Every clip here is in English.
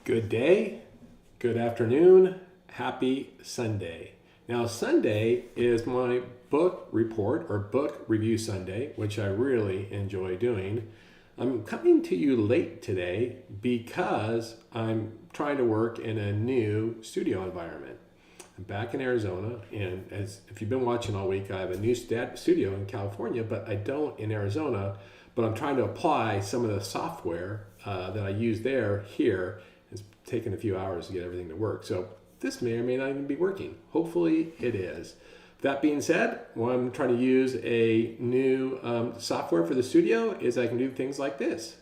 Good day, good afternoon, happy Sunday. Now, Sunday is my book report or book review Sunday, which I really enjoy doing. I'm coming to you late today because I'm trying to work in a new studio environment. I'm back in Arizona, and as if you've been watching all week, I have a new studio in California, but I don't in Arizona. But I'm trying to apply some of the software that I use there here. It's taken a few hours to get everything to work. So this may or may not even be working. Hopefully it is. That being said, when I'm trying to use a new software for the studio is I can do things like this.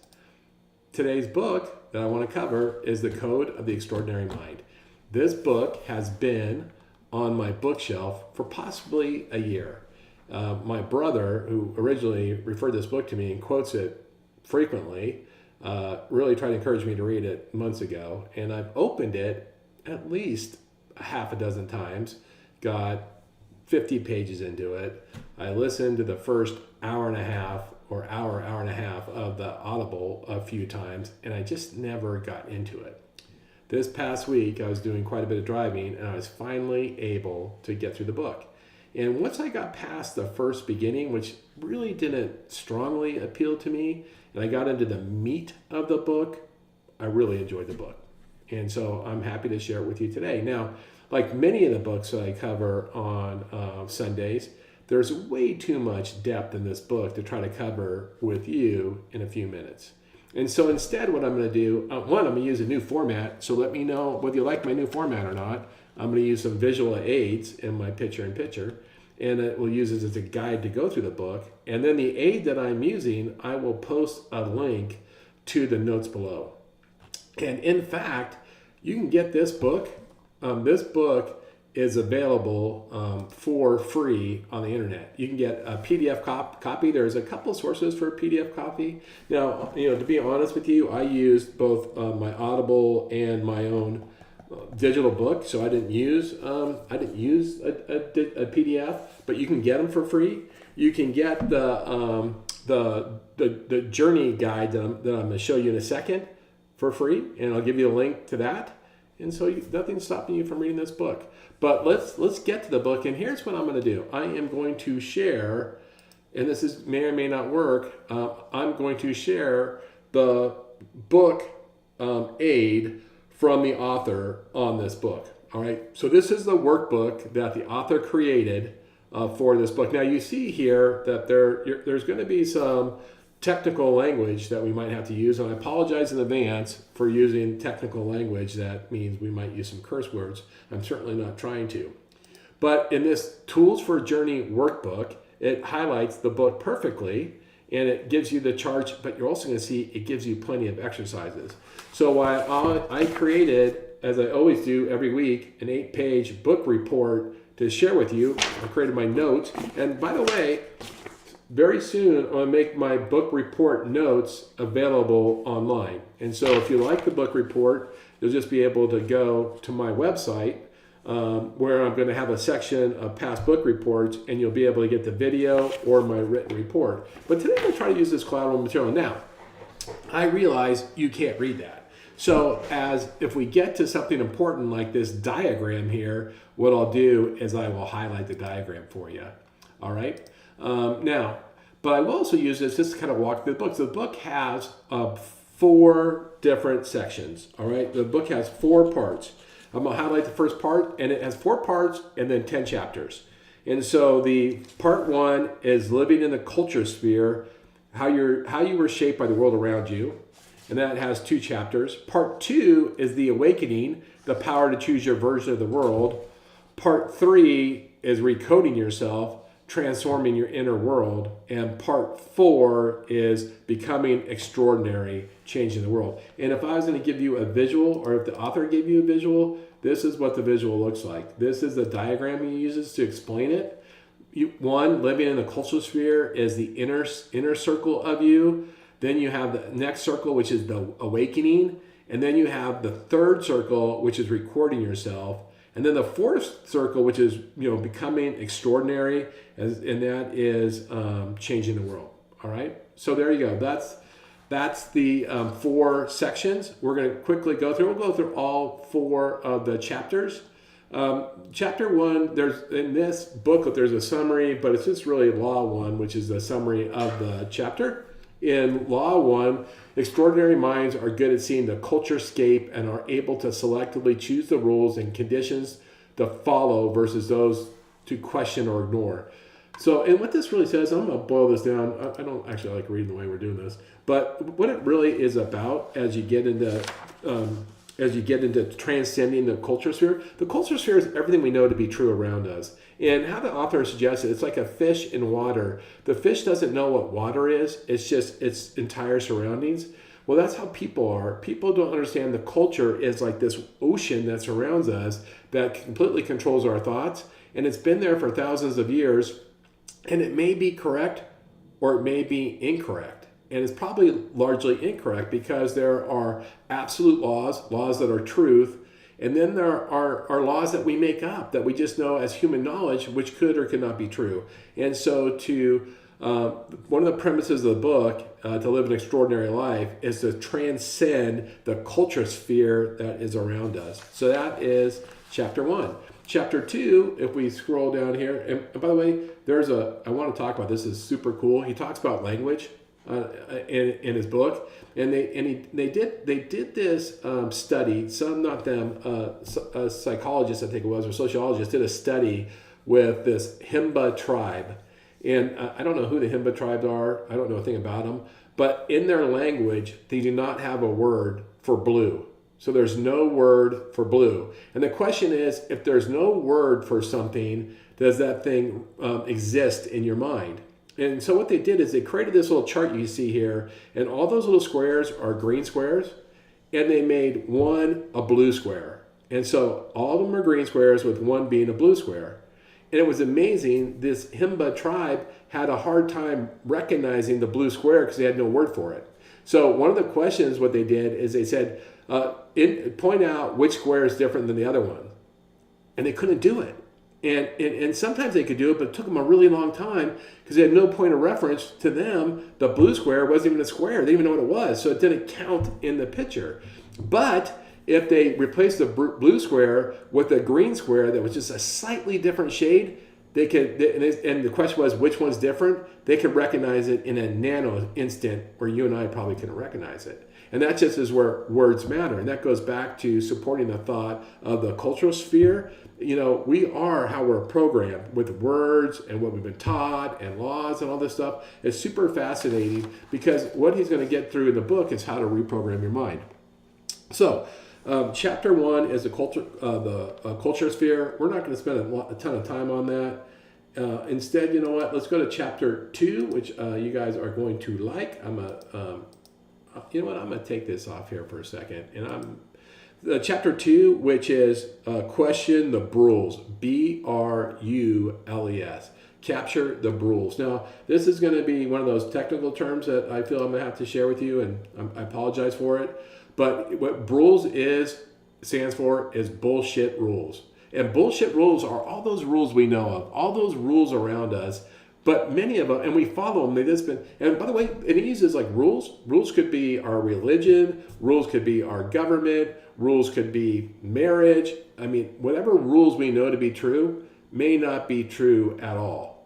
Today's book that I want to cover is The Code of the Extraordinary Mind. This book has been on my bookshelf for possibly a year. My brother, who originally referred this book to me and quotes it frequently, really tried to encourage me to read it months ago. And I've opened it at least a half a dozen times, got 50 pages into it. I listened to the first hour and a half of the Audible a few times, and I just never got into it. This past week, I was doing quite a bit of driving, and I was finally able to get through the book. And once I got past the first beginning, which really didn't strongly appeal to me, and I got into the meat of the book, I really enjoyed the book. And so I'm happy to share it with you today. Now, like many of the books that I cover on Sundays, there's way too much depth in this book to try to cover with you in a few minutes. And so instead, what I'm going to do, I'm going to use a new format. So let me know whether you like my new format or not. I'm going to use some visual aids in my picture-in-picture, and it will use it as a guide to go through the book. And then the aid that I'm using, I will post a link to the notes below. And in fact, you can get this book. This book is available for free on the internet. You can get a PDF copy. There's a couple sources for a PDF copy. Now, to be honest with you, I used both my Audible and my own digital book, so I didn't use a PDF, but you can get them for free. You can get the journey guide that I'm going to show you in a second for free, and I'll give you a link to that. And so nothing's stopping you from reading this book. But let's get to the book, and here's what I'm going to do. I am going to share, and this may or may not work. I'm going to share the book aid from the author on this book. All right. So this is the workbook that the author created for this book. Now you see here that there's going to be some technical language that we might have to use, and I apologize in advance for using technical language. That means we might use some curse words. I'm certainly not trying to. But in this Tools for a Journey workbook, it highlights the book perfectly, and it gives you the charts, but you're also going to see it gives you plenty of exercises. So I created, as I always do every week, an 8-page book report to share with you. I created my notes, and by the way, very soon, I'm going to make my book report notes available online. And so if you like the book report, you'll just be able to go to my website where I'm going to have a section of past book reports, and you'll be able to get the video or my written report. But today I'm going to try to use this collateral material. Now, I realize you can't read that. So if we get to something important like this diagram here, what I'll do is I will highlight the diagram for you. All right? But I will also use this just to kind of walk through the book. So the book has 4 different sections, all right? The book has 4 parts. I'm going to highlight the first part, and it has 4 parts and then 10 chapters. And so the part 1 is living in the culture sphere, how you were shaped by the world around you, and that has 2 chapters. Part 2 is the awakening, the power to choose your version of the world. Part 3 is recoding yourself, transforming your inner world, and part 4 is becoming extraordinary, changing the world. And if I was going to give you a visual, or if the author gave you a visual, this is what the visual looks like. This is the diagram he uses to explain it. One, living in the cultural sphere is the inner circle of you. Then you have the next circle, which is the awakening, and then you have the third circle, which is recording yourself. And then the fourth circle, which is becoming extraordinary, and that is changing the world. All right. So there you go. that's the 4 sections. We're going to quickly go through. We'll go through all 4 of the chapters. Chapter 1, there's in this booklet, there's a summary, but it's just really Law 1, which is the summary of the chapter. In Law 1, extraordinary minds are good at seeing the culture scape and are able to selectively choose the rules and conditions to follow versus those to question or ignore. So, and what this really says, I'm going to boil this down. I don't actually like reading the way we're doing this, but what it really is about as you get into transcending the culture sphere is everything we know to be true around us. And how the author suggests it's like a fish in water. The fish doesn't know what water is. It's just its entire surroundings. Well, that's how people are. People don't understand the culture is like this ocean that surrounds us that completely controls our thoughts. And it's been there for thousands of years. And it may be correct or it may be incorrect. And it's probably largely incorrect because there are absolute laws that are truth. And then there are laws that we make up that we just know as human knowledge, which could or could not be true. And so one of the premises of the book, to live an extraordinary life, is to transcend the culture sphere that is around us. So that is chapter 1. Chapter 2, if we scroll down here, and by the way, I want to talk about this, is super cool. He talks about language in his book, and they did this study. A psychologist, I think it was, or sociologist, did a study with this Himba tribe, and I don't know who the Himba tribes are. I don't know a thing about them, but in their language, they do not have a word for blue. So there's no word for blue. And the question is, if there's no word for something, does that thing exist in your mind? And so what they did is they created this little chart you see here, and all those little squares are green squares, and they made one a blue square. And so all of them are green squares with one being a blue square. And it was amazing, this Himba tribe had a hard time recognizing the blue square because they had no word for it. So one of the questions, what they did is they said, point out which square is different than the other one. And they couldn't do it. And sometimes they could do it, but it took them a really long time because they had no point of reference. To them, the blue square wasn't even a square. They didn't even know what it was, so it didn't count in the picture. But if they replaced the blue square with a green square that was just a slightly different shade, and the question was, which one's different? They could recognize it in a nano instant where you and I probably couldn't recognize it. And that just is where words matter. And that goes back to supporting the thought of the cultural sphere. You know, we are how we're programmed with words and what we've been taught and laws and all this stuff. It's super fascinating because what he's going to get through in the book is how to reprogram your mind. So, chapter 1 is the culture sphere. We're not going to spend a ton of time on that. Instead, you know what? Let's go to chapter 2, which you guys are going to like. You know what? I'm going to take this off here for a second, and chapter 2, which is question the brules, BRULES, capture the brules. Now, this is going to be one of those technical terms that I feel I'm going to have to share with you, and I apologize for it. But what brules stands for is bullshit rules. And bullshit rules are all those rules we know of, all those rules around us. But many of them, and we follow them, and by the way, and he uses like rules. Rules could be our religion, rules could be our government, rules could be marriage. I mean, whatever rules we know to be true may not be true at all.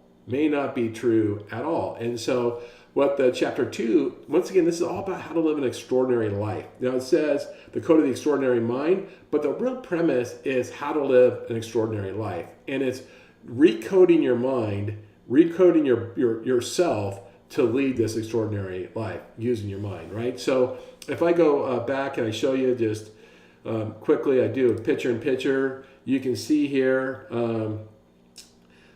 And so what the chapter 2, once again, this is all about how to live an extraordinary life. Now it says the code of the extraordinary mind, but the real premise is how to live an extraordinary life. And it's recoding your mind, recoding yourself to lead this extraordinary life using your mind, right? So if I go back and I show you just quickly, I do a picture in picture, you can see here.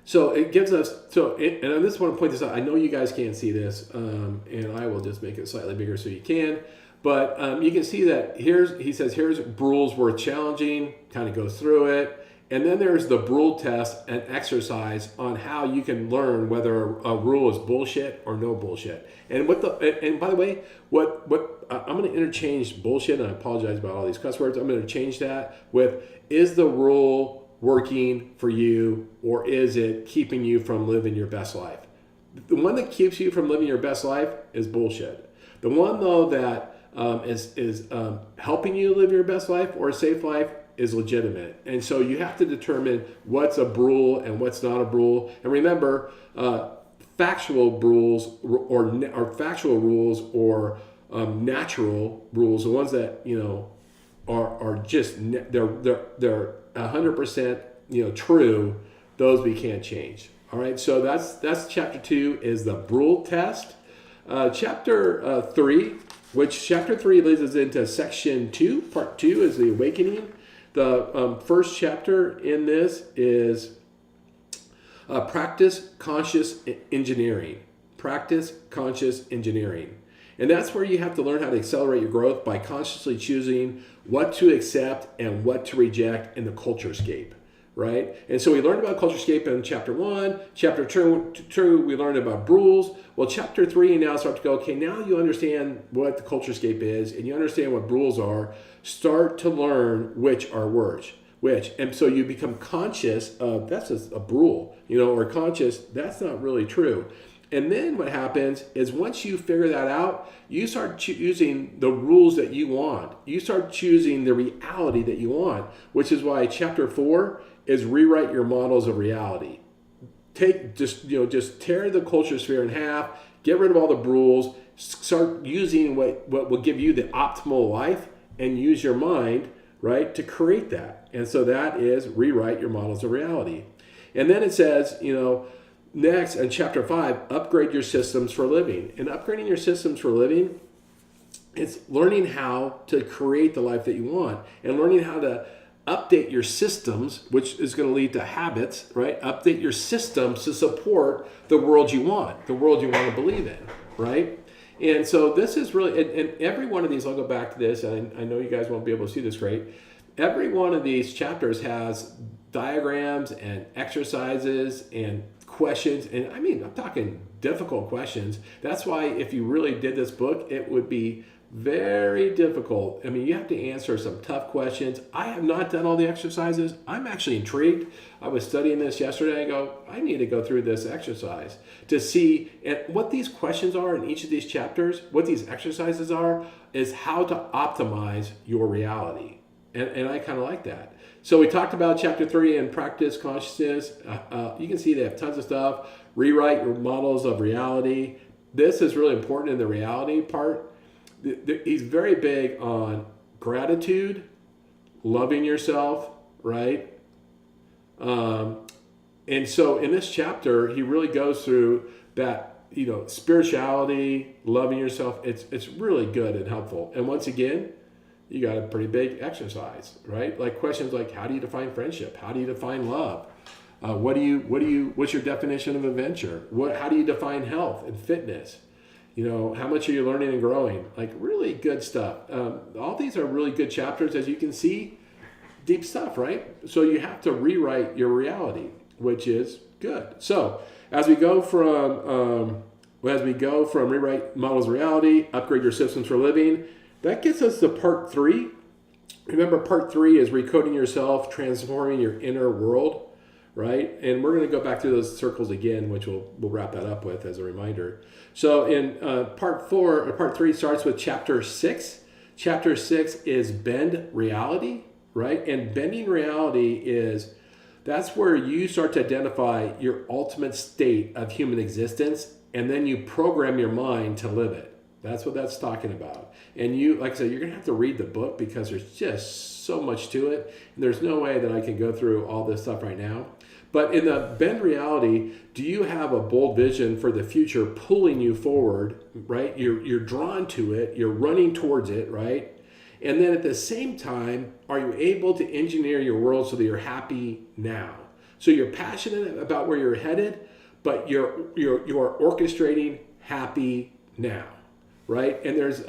So it gives us, and I just want to point this out. I know you guys can't see this, and I will just make it slightly bigger so you can. But you can see that he says, here's rules worth challenging, kind of goes through it. And then there's the Brule test, an exercise on how you can learn whether a rule is bullshit or no bullshit. And by the way, I'm going to interchange bullshit, and I apologize about all these cuss words. I'm going to change that with, is the rule working for you, or is it keeping you from living your best life? The one that keeps you from living your best life is bullshit. The one though that is helping you live your best life or a safe life is legitimate. And so you have to determine what's a brule and what's not a brule. And remember, factual rules or factual rules or natural rules, the ones that are just they're 100% true. Those we can't change. All right, so that's chapter 2 is the brule test. Chapter 3, which chapter 3 leads us into section 2. Part 2 is the awakening. The first chapter in this is practice conscious engineering. Practice conscious engineering. And that's where you have to learn how to accelerate your growth by consciously choosing what to accept and what to reject in the culturescape, right? And so we learned about culturescape in chapter 1. Chapter 2, we learned about rules. Well, chapter 3 now start to go, okay, now you understand what the culturescape is and you understand what rules are. Start to learn which are which. And so you become conscious of, that's just a rule, or conscious, that's not really true. And then what happens is once you figure that out, you start choosing the rules that you want. You start choosing the reality that you want, which is why chapter 4 is rewrite your models of reality. Just tear the culture sphere in half, get rid of all the rules, start using what will give you the optimal life and use your mind, right, to create that. And so that is rewrite your models of reality. And then it says, next, in chapter 5, upgrade your systems for living. And upgrading your systems for living, it's learning how to create the life that you want and learning how to update your systems, which is going to lead to habits, right? Update your systems to support the world you want, the world you want to believe in, right? And so this is really, and every one of these, I'll go back to this, and I know you guys won't be able to see this great. Every one of these chapters has diagrams and exercises and questions, and I'm talking difficult questions. That's why if you really did this book, it would be very difficult. You have to answer some tough questions. I have not done all the exercises. I'm actually intrigued. I was studying this yesterday. I need to go through this exercise to see what these questions are in each of these chapters, what these exercises are, is how to optimize your reality. And I kind of like that. So we talked about chapter 3 and practice consciousness. You can see they have tons of stuff. Rewrite your models of reality. This is really important in the reality part. He's very big on gratitude, loving yourself, right? And so in this chapter, he really goes through that, spirituality, loving yourself. It's really good and helpful. And once again, you got a pretty big exercise, right? Like questions like, how do you define friendship? How do you define love? What's your definition of adventure? How do you define health and fitness? How much are you learning and growing? Like really good stuff. All these are really good chapters, as you can see, deep stuff, right? So you have to rewrite your reality, which is good. So as we go from rewrite models of reality, upgrade your systems for living, that gets us to part 3. Remember, part 3 is recoding yourself, transforming your inner world, right? And we're going to go back through those circles again, which we'll wrap that up with as a reminder. So in part 3 starts with chapter 6. Chapter 6 is bend reality, right? And bending reality that's where you start to identify your ultimate state of human existence, and then you program your mind to live it. That's what that's talking about. And you, like I said, you're going to have to read the book because there's just so much to it. And there's no way that I can go through all this stuff right now. But in the bend reality, do you have a bold vision for the future pulling you forward, right? You're drawn to it. You're running towards it, right? And then at the same time, are you able to engineer your world so that you're happy now? So you're passionate about where you're headed, but you're orchestrating happy now. Right, and there's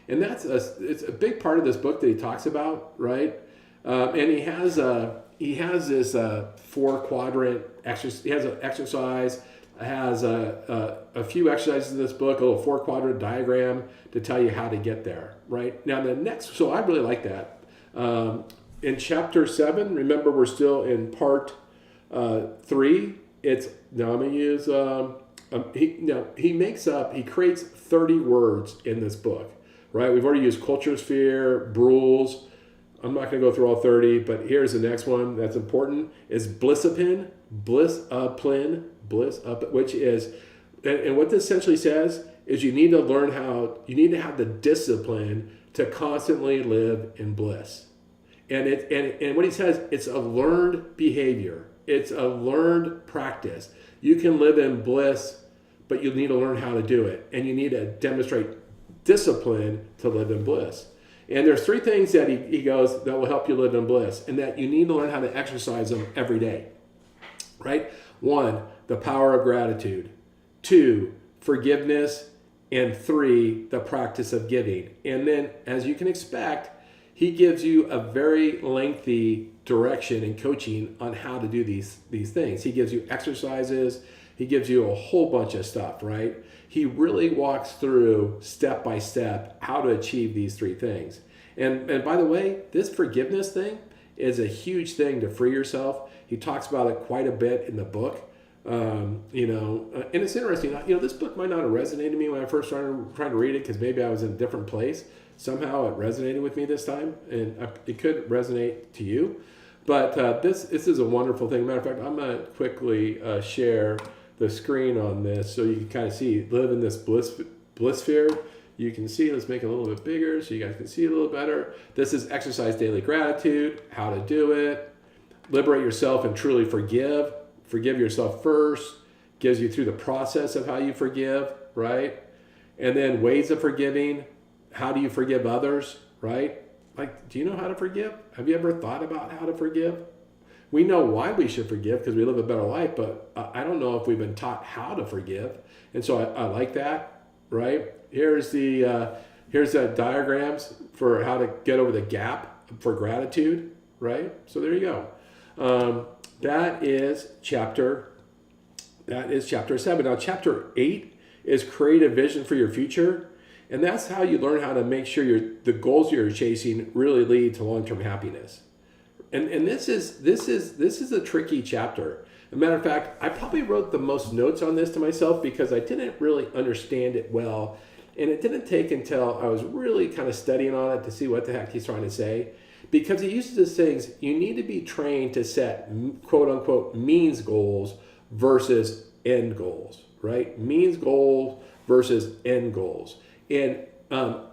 it's a big part of this book that he talks about, right? And he has this 4-quadrant exercise. He has an exercise. Has a few exercises in this book, a little 4-quadrant diagram to tell you how to get there. Right now, so I really like that. In chapter 7, remember we're still in part 3. I'm going to use he creates 30 words in this book, right? We've already used culture sphere, rules. I'm not going to go through all 30, but here's the next one that's important is blissapin, which is, and what this essentially says is you need to have the discipline to constantly live in bliss. And what he says, it's a learned behavior. It's a learned practice. You can live in bliss, but you need to learn how to do it. And you need to demonstrate discipline to live in bliss. And there's 3 things that he goes that will help you live in bliss, and that you need to learn how to exercise them every day, right? 1, the power of gratitude. 2, forgiveness. And 3, the practice of giving. And then, as you can expect, he gives you a very lengthy direction and coaching on how to do these things. He gives you exercises. He gives you a whole bunch of stuff, right? He really walks through step by step how to achieve these 3 things. And by the way, this forgiveness thing is a huge thing to free yourself. He talks about it quite a bit in the book. And it's interesting. This book might not have resonated with me when I first started trying to read it because maybe I was in a different place. Somehow it resonated with me this time, and it could resonate to you. But this is a wonderful thing. Matter of fact, I'm going to quickly share the screen on this so you can kind of see, live in this bliss sphere. You can see, let's make it a little bit bigger so you guys can see a little better. This is exercise daily gratitude, how to do it, liberate yourself and truly forgive. Forgive yourself first, gives you through the process of how you forgive, right? And then ways of forgiving, how do you forgive others, right? Like, do you know how to forgive? Have you ever thought about how to forgive? We know why we should forgive because we live a better life, but I don't know if we've been taught how to forgive. And so I like that, right? Here's the diagrams for how to get over the gap for gratitude, right? So there you go. That is chapter 7. Now, chapter 8 is create a vision for your future. And that's how you learn how to make sure the goals you're chasing really lead to long-term happiness. And this is a tricky chapter. As a matter of fact, I probably wrote the most notes on this to myself because I didn't really understand it well. And it didn't take until I was really kind of studying on it to see what the heck he's trying to say. Because he uses these things, you need to be trained to set quote unquote means goals versus end goals, right? Means goals versus end goals. And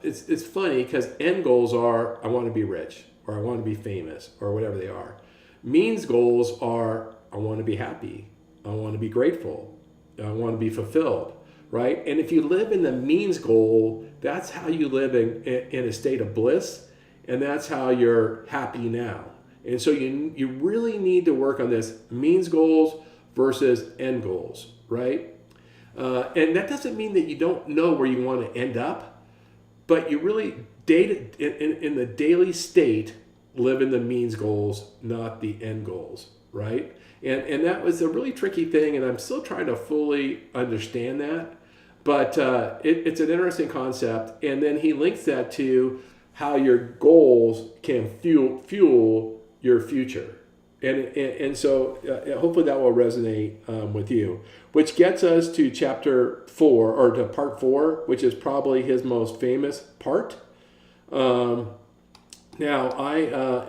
it's funny because end goals are, I want to be rich, or I want to be famous, or whatever they are. Means goals are, I want to be happy, I want to be grateful, I want to be fulfilled, right? And if you live in the means goal, that's how you live in a state of bliss. And that's how you're happy now. And so you really need to work on this means goals versus end goals, right? And that doesn't mean that you don't know where you want to end up, but you really in the daily state live in the means goals, not the end goals, right? And that was a really tricky thing, and I'm still trying to fully understand that. But it's an interesting concept. And then he links that to how your goals can fuel your future. And so hopefully that will resonate with you, which gets us to chapter 4, or to part 4, which is probably his most famous part. Now I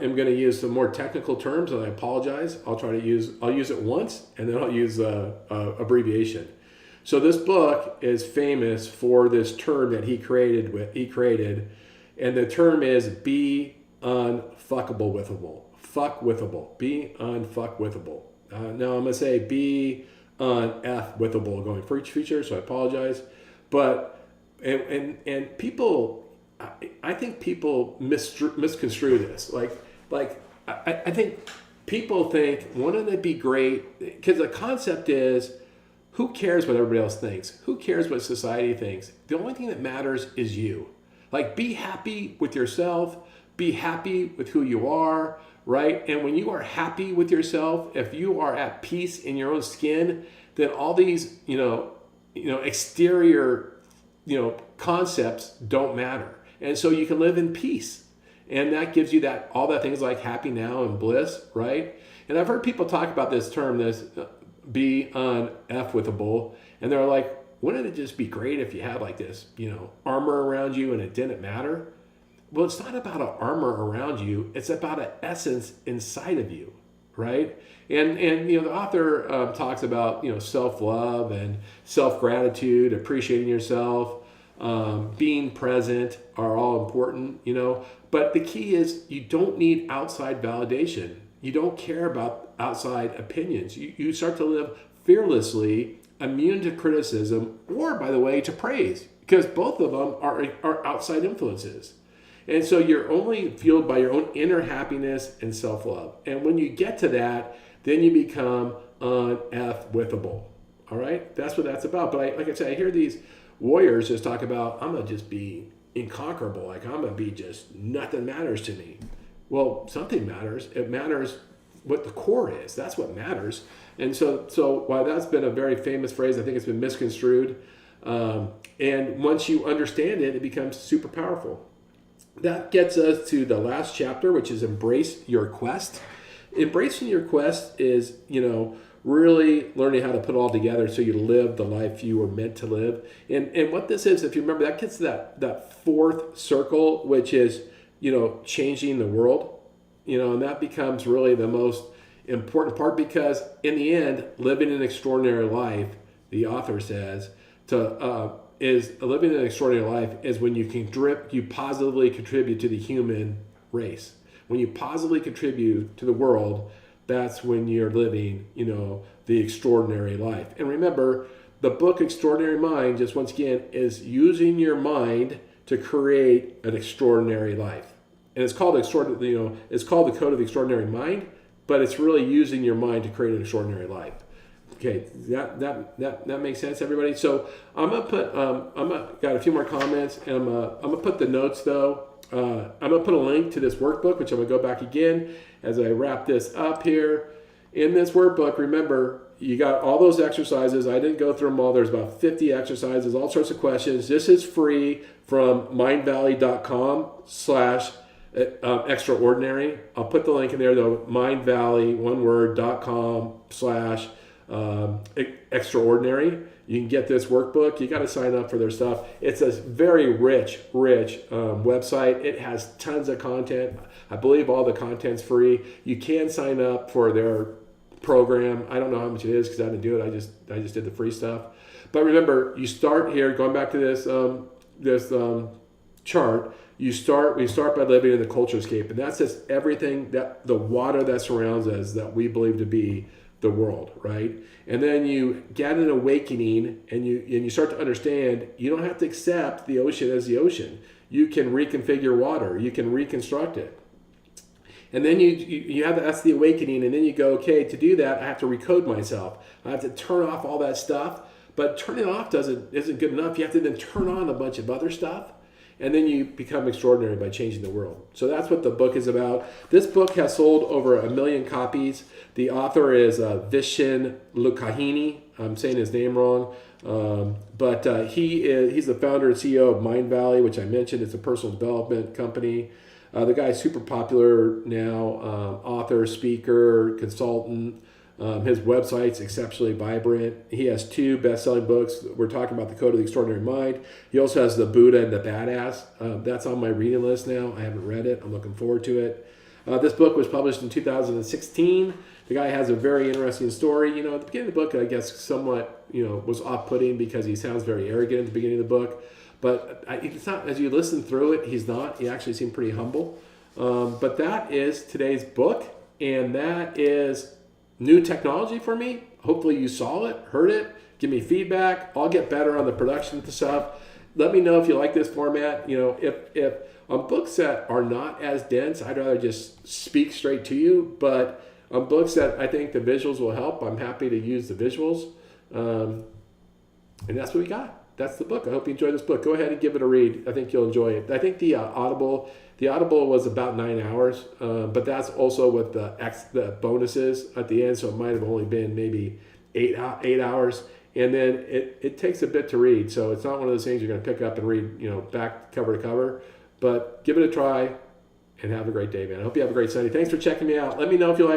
am going to use some more technical terms, and I apologize. I'll use it once, and then I'll use abbreviation. So this book is famous for this term that he created. And the term is be unfuckable withable. Fuck withable. Be unfuckwithable. Now I'm going to say be unf-withable going for each feature, so I apologize. But, and people, I think people misconstrue this. I think people think, wouldn't it be great? Because the concept is, who cares what everybody else thinks? Who cares what society thinks? The only thing that matters is you. Like, be happy with yourself, be happy with who you are, right? And when you are happy with yourself, if you are at peace in your own skin, then all these, exterior, concepts don't matter. And so you can live in peace. And that gives you all that things like happy now and bliss, right? And I've heard people talk about this term, be uneffable. And they're like, wouldn't it just be great if you had like this, armor around you and it didn't matter? Well, it's not about an armor around you. It's about an essence inside of you, right? And the author talks about self-love and self-gratitude, appreciating yourself, being present are all important, But the key is you don't need outside validation. You don't care about outside opinions. You start to live fearlessly, immune to criticism, or, by the way, to praise, because both of them are outside influences. And so you're only fueled by your own inner happiness and self-love. And when you get to that, then you become uneffable. All right? That's what that's about. But like I said, I hear these warriors just talk about, I'm going to just be inconquerable. Like, I'm going to be just, nothing matters to me. Well, something matters. It matters what the core is. That's what matters. And so while that's been a very famous phrase, I think it's been misconstrued. And once you understand it, it becomes super powerful. That gets us to the last chapter, which is embrace your quest. Embracing your quest is, really learning how to put it all together so you live the life you were meant to live. And what this is, if you remember, that gets to that fourth circle, which is, changing the world, and that becomes really the most important part, because in the end, living an extraordinary life, the author says, is living an extraordinary life is when you positively contribute to the human race. When you positively contribute to the world, that's when you're living, the extraordinary life. And remember, the book Extraordinary Mind, just once again, is using your mind to create an extraordinary life. And it's called it's called the Code of the Extraordinary Mind, but it's really using your mind to create an extraordinary life. Okay, that makes sense, everybody. So I'm gonna got a few more comments, and I'm gonna put the notes though. I'm gonna put a link to this workbook, which I'm gonna go back again as I wrap this up here. In this workbook, remember, you got all those exercises. I didn't go through them all. There's about 50 exercises, all sorts of questions. This is free from mindvalley.com/extraordinary. I'll put the link in there though, mindvalley.com/extraordinary. You can get this workbook. You got to sign up for their stuff. It's a very rich website. It has tons of content. I believe all the content's free. You can sign up for their program. I don't know how much it is because I didn't do it. I just did the free stuff. But remember, you start here. Going back to this chart, we start by living in the culturescape, and that's just everything that the water that surrounds us that we believe to be the world, right? And then you get an awakening, and you start to understand you don't have to accept the ocean as the ocean. You can reconfigure water. You can reconstruct it. And then you have that's the awakening, and then you go, okay, to do that, I have to recode myself. I have to turn off all that stuff. But turning off isn't good enough. You have to then turn on a bunch of other stuff. And then you become extraordinary by changing the world. So that's what the book is about. This book has sold over 1 million copies. The author is Vishen Lakhiani. I'm saying his name wrong. But he's the founder and CEO of Mind Valley, which I mentioned. It's a personal development company. The guy's super popular now, author, speaker, consultant. His website's exceptionally vibrant. He has 2 best-selling books. We're talking about The Code of the Extraordinary Mind. He also has The Buddha and the Badass. That's on my reading list now. I haven't read it. I'm looking forward to it. This book was published in 2016. The guy has a very interesting story. At the beginning of the book, I guess somewhat, was off-putting because he sounds very arrogant at the beginning of the book. But it's not, as you listen through it, he's not. He actually seemed pretty humble. But that is today's book, and that is new technology for me. Hopefully you saw it, heard it. Give me feedback. I'll get better on the production stuff. Let me know if you like this format. If on books that are not as dense, I'd rather just speak straight to you. But on books that I think the visuals will help, I'm happy to use the visuals. And that's what we got. That's the book. I hope you enjoy this book. Go ahead and give it a read. I think you'll enjoy it. I think the Audible was about 9 hours, but that's also with the bonuses at the end, so it might have only been maybe 8 hours. And then it takes a bit to read, so it's not one of those things you're going to pick up and read, back cover to cover. But give it a try, and have a great day, man. I hope you have a great Sunday. Thanks for checking me out. Let me know if you